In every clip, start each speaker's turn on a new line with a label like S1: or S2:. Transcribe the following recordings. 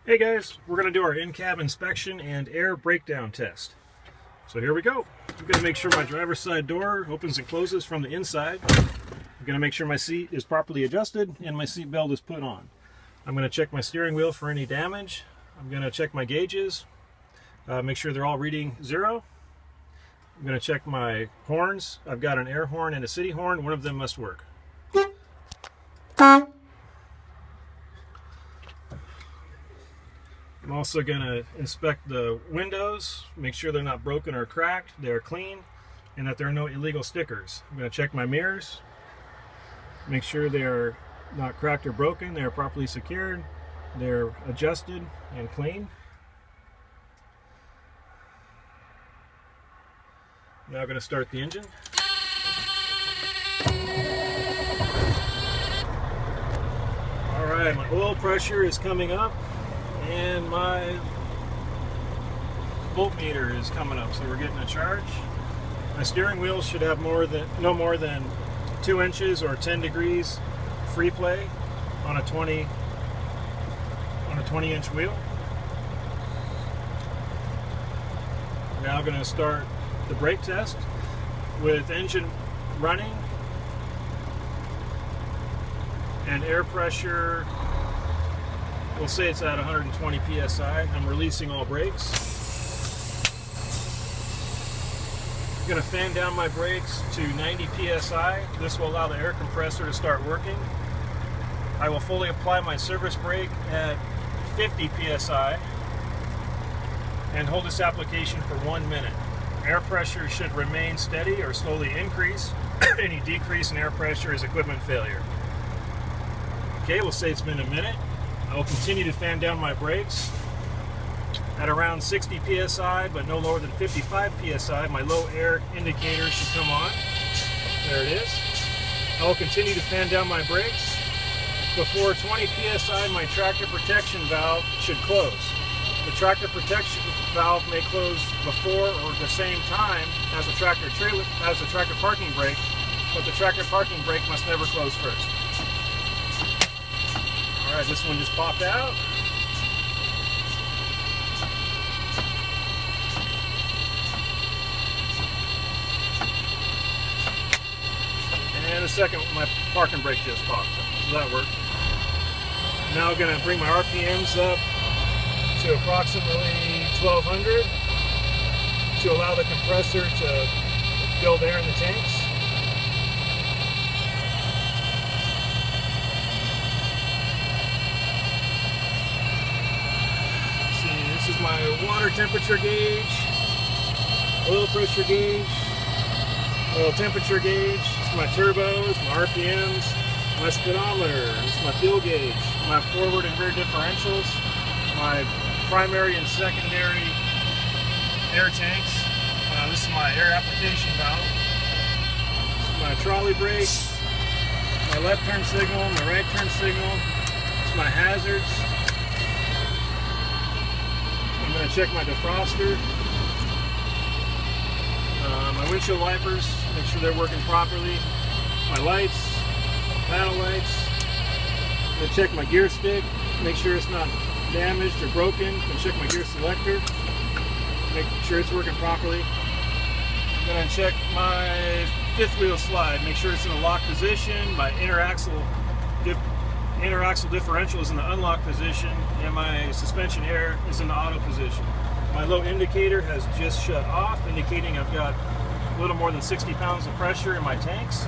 S1: Hey guys, we're going to do our in-cab inspection and air breakdown test. So here we go. I'm going to make sure my driver's side door opens and closes from the inside. I'm going to make sure my seat is properly adjusted and my seat belt is put on. I'm going to check my steering wheel for any damage. I'm going to check my gauges, make sure they're all reading 0. I'm going to check my horns. I've got an air horn and a city horn. One of them must work. I'm also going to inspect the windows, make sure they're not broken or cracked, they're clean, and that there are no illegal stickers. I'm going to check my mirrors, make sure they're not cracked or broken, they're properly secured, they're adjusted and clean. Now I'm going to start the engine. Alright, my oil pressure is coming up. And my voltmeter is coming up, so we're getting a charge. My steering wheel should have no more than 2 inches or 10 degrees free play on a 20-inch wheel. Now I'm going to start the brake test with engine running and air pressure. We'll say it's at 120 psi. I'm releasing all brakes. I'm going to fan down my brakes to 90 psi. This will allow the air compressor to start working. I will fully apply my service brake at 50 psi and hold this application for 1 minute. Air pressure should remain steady or slowly increase. Any decrease in air pressure is equipment failure. Okay, we'll say it's been a minute. I will continue to fan down my brakes at around 60 psi, but no lower than 55 psi. My low air indicator should come on. There it is. I will continue to fan down my brakes. Before 20 psi, my tractor protection valve should close. The tractor protection valve may close before or at the same time as the tractor parking brake, but the tractor parking brake must never close first. Alright, this one just popped out. And the second, my parking brake just popped. So that worked. Now I'm going to bring my RPMs up to approximately 1200 to allow the compressor to build air in the tanks. This is my water temperature gauge, oil pressure gauge, oil temperature gauge. This is my turbos, my RPMs, my speedometer. This is my fuel gauge, my forward and rear differentials, my primary and secondary air tanks. This is my air application valve. This is my trolley brake, my left turn signal, my right turn signal. This is my hazards. I'm going to check my defroster, my windshield wipers, make sure they're working properly, my lights, paddle lights. I'm going to check my gear stick, make sure it's not damaged or broken. I'm going to check my gear selector, make sure it's working properly. I'm going to check my fifth wheel slide, make sure it's in a lock position. My interaxle differential is in the unlock position, and my suspension air is in the auto position. My low indicator has just shut off, indicating I've got a little more than 60 pounds of pressure in my tanks.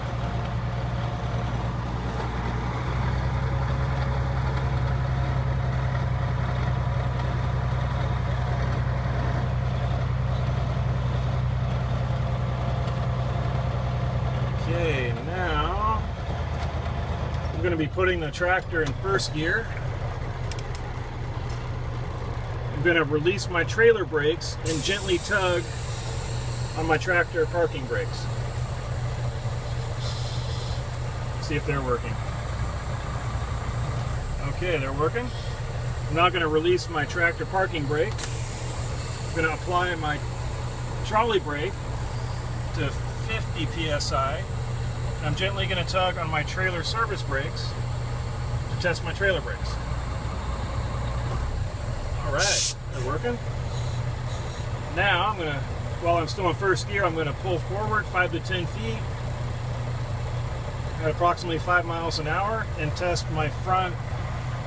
S1: Okay, now I'm going to be putting the tractor in first gear. I'm going to release my trailer brakes and gently tug on my tractor parking brakes. See if they're working. Okay, they're working. I'm now going to release my tractor parking brake. I'm going to apply my trolley brake to 50 psi. I'm gently going to tug on my trailer service brakes to test my trailer brakes. All right, they're working. Now I'm gonna, while I'm still in first gear, I'm gonna pull forward 5 to 10 feet at approximately 5 miles an hour and test my front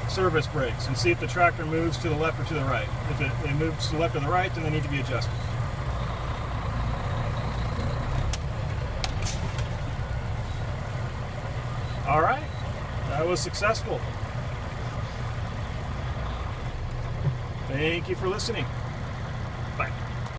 S1: service brakes and see if the tractor moves to the left or to the right. If it moves to the left or the right, then they need to be adjusted. All right, that was successful. Thank you for listening.